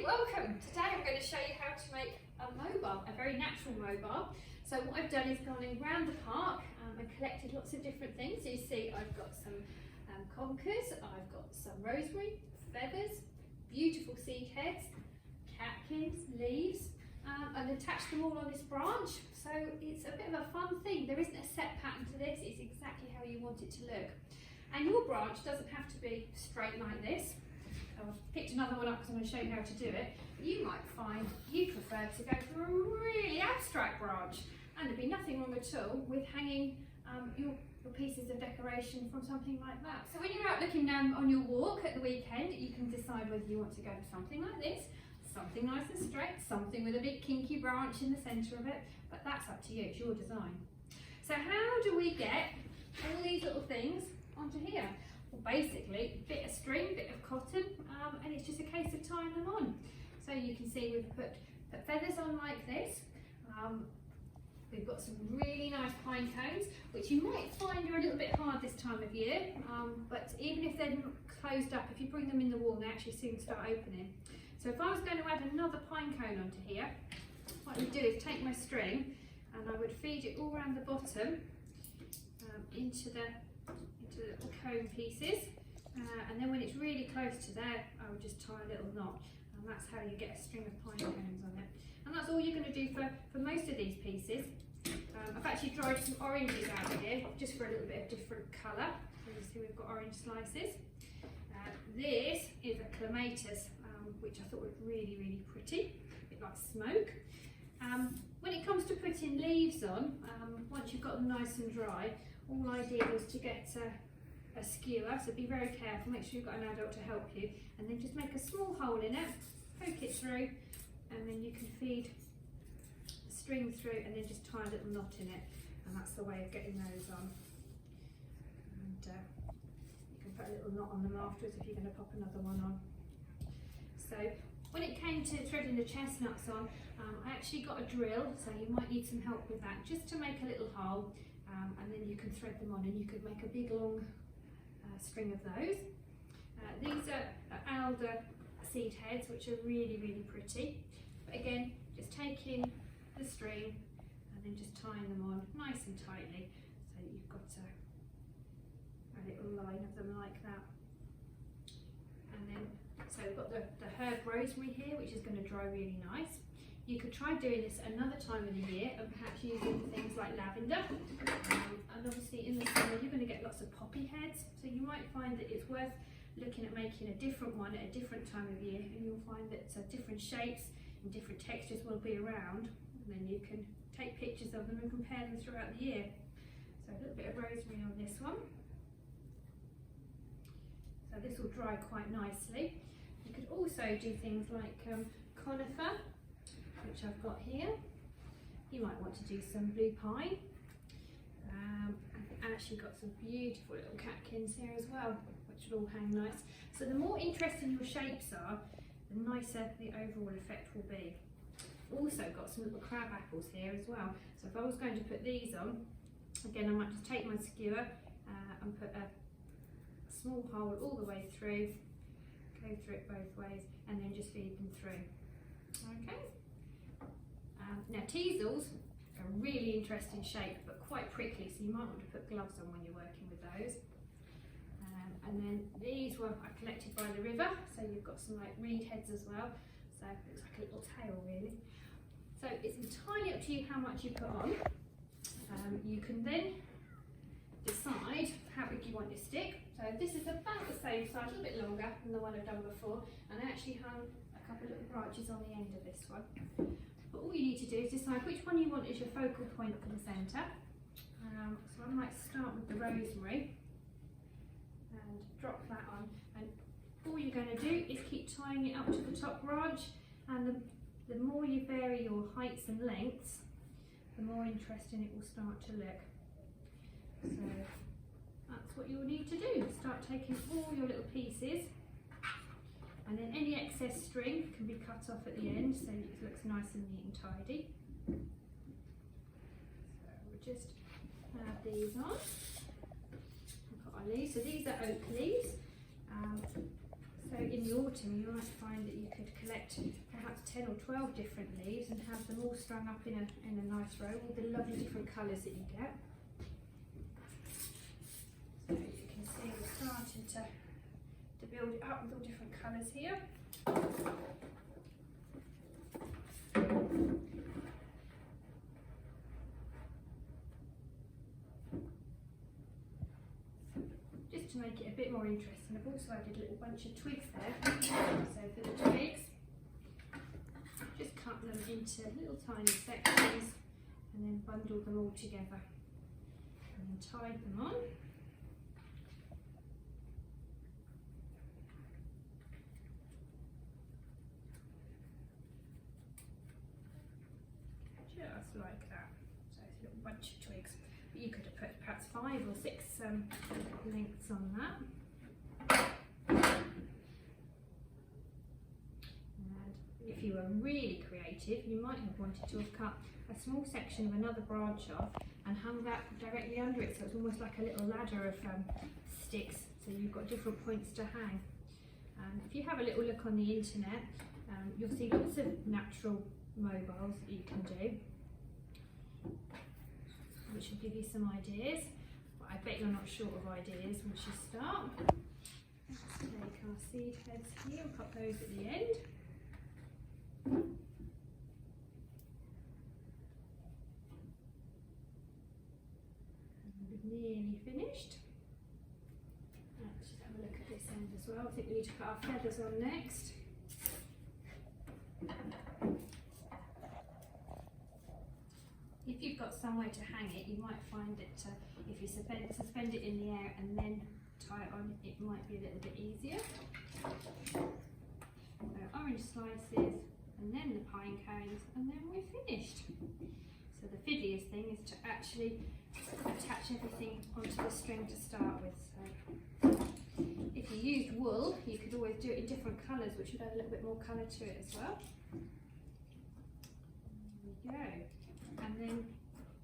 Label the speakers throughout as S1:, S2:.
S1: everybody, welcome. Today I'm going to show you how to make a mobile, a very natural mobile. So what I've done is gone around the park and collected lots of different things. So you see I've got some conkers, I've got some rosemary, feathers, beautiful seed heads, catkins, leaves, and attached them all on this branch. So it's a bit of a fun thing. There isn't a set pattern to this, it's exactly how you want it to look. And your branch doesn't have to be straight like this. I've picked another one up because I'm going to show you how to do it. But you might find you prefer to go for a really abstract branch, and there'd be nothing wrong at all with hanging your pieces of decoration from something like that. So when you're out looking on your walk at the weekend, you can decide whether you want to go for something like this, something nice and straight, something with a big kinky branch in the centre of it, but that's up to you, it's your design. So how do we get all these little things onto here? Well, basically, bit of string, bit of cotton, and it's just a case of tying them on. So you can see we've put feathers on like this. We've got some really nice pine cones, which you might find are a little bit hard this time of year, but even if they're closed up, if you bring them in the wall, they actually soon start opening. So if I was going to add another pine cone onto here, what I would do is take my string and I would feed it all around the bottom into the little cone pieces, and then when it's really close to there, I would just tie a little knot, and that's how you get a string of pine cones on it. And that's all you're going to do for most of these pieces. I've actually dried some oranges out here just for a little bit of different colour. So you see we've got orange slices. This is a clematis, which I thought was really, really pretty, a bit like smoke. When it comes to putting leaves on, once you've got them nice and dry, all I did was to get a skewer, so be very careful, make sure you've got an adult to help you, and then just make a small hole in it, poke it through, and then you can feed the string through and then just tie a little knot in it, and that's the way of getting those on. And you can put a little knot on them afterwards if you're going to pop another one on. So when it came to threading the chestnuts on, I actually got a drill, so you might need some help with that, just to make a little hole, and then you can thread them on and you could make a big long string of those. These are alder seed heads, which are really, really pretty. But again, just taking the string and then just tying them on nice and tightly, so that you've got a little line of them like that. And then, so we've got the herb rosemary here, which is going to dry really nice. You could try doing this another time of the year and perhaps using things like lavender. And obviously in the summer you're going to get lots of poppy heads, so you might find that it's worth looking at making a different one at a different time of year, and you'll find that different shapes and different textures will be around, and then you can take pictures of them and compare them throughout the year. So a little bit of rosemary on this one. So this will dry quite nicely. You could also do things like conifer, which I've got here. You might want to do some blue pine. I've actually got some beautiful little catkins here as well, which will all hang nice. So the more interesting your shapes are, the nicer the overall effect will be. Also got some little crab apples here as well. So if I was going to put these on, again I might just take my skewer and put a small hole all the way through, go through it both ways, and then just feed them through. Okay. Now teasels are a really interesting shape, but quite prickly, so you might want to put gloves on when you're working with those. And then these were I collected by the river, so you've got some like reed heads as well, so it looks like a little tail really. So it's entirely up to you how much you put on. You can then decide how big you want your stick. So this is about the same size, a little bit longer than the one I've done before, and I actually hung a couple of little branches on the end of this one. But all you need to do is decide which one you want as your focal point for the centre. So I might start with the rosemary and drop that on, and all you're going to do is keep tying it up to the top branch, and the more you vary your heights and lengths, the more interesting it will start to look. So that's what you'll need to do. Start taking all your little pieces, and then any excess string can be cut off at the end so it looks nice and neat and tidy. So we'll just add these on and put our leaves. So these are oak leaves. So So in the autumn you might find that you could collect perhaps 10 or 12 different leaves and have them all strung up in a nice row, all the lovely different colours that you get. So you can see we're starting to build it up with all different colours here. To make it a bit more interesting, I've also added a little bunch of twigs there. So for the twigs, just cut them into little tiny sections and then bundle them all together and then tie them on. Just like that. So it's a little bunch of twigs. But you could have put perhaps 5 or 6 lengths on that. And if you were really creative, you might have wanted to have cut a small section of another branch off and hung that directly under it, so it's almost like a little ladder of sticks, so you've got different points to hang. If you have a little look on the internet, you'll see lots of natural mobiles that you can do, which will give you some ideas. I bet you're not short of ideas once you start. Let's take our seed heads here and pop those at the end. And we're nearly finished. Let's just have a look at this end as well. I think we need to put our feathers on next. If you've got somewhere to hang it, you might find that if you suspend it in the air and then tie it on, it might be a little bit easier. So orange slices, and then the pine cones, and then we're finished. So the fiddliest thing is to actually attach everything onto the string to start with. So if you used wool, you could always do it in different colours, which would add a little bit more colour to it as well. There we go. And then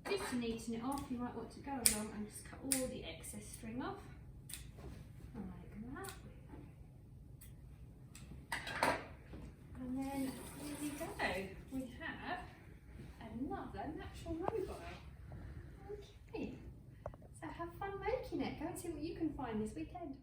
S1: just to neaten it off, you might want to go along and just cut all the excess string off, like that. And then here we go. We have another natural mobile. Okay, so have fun making it. Go and see what you can find this weekend.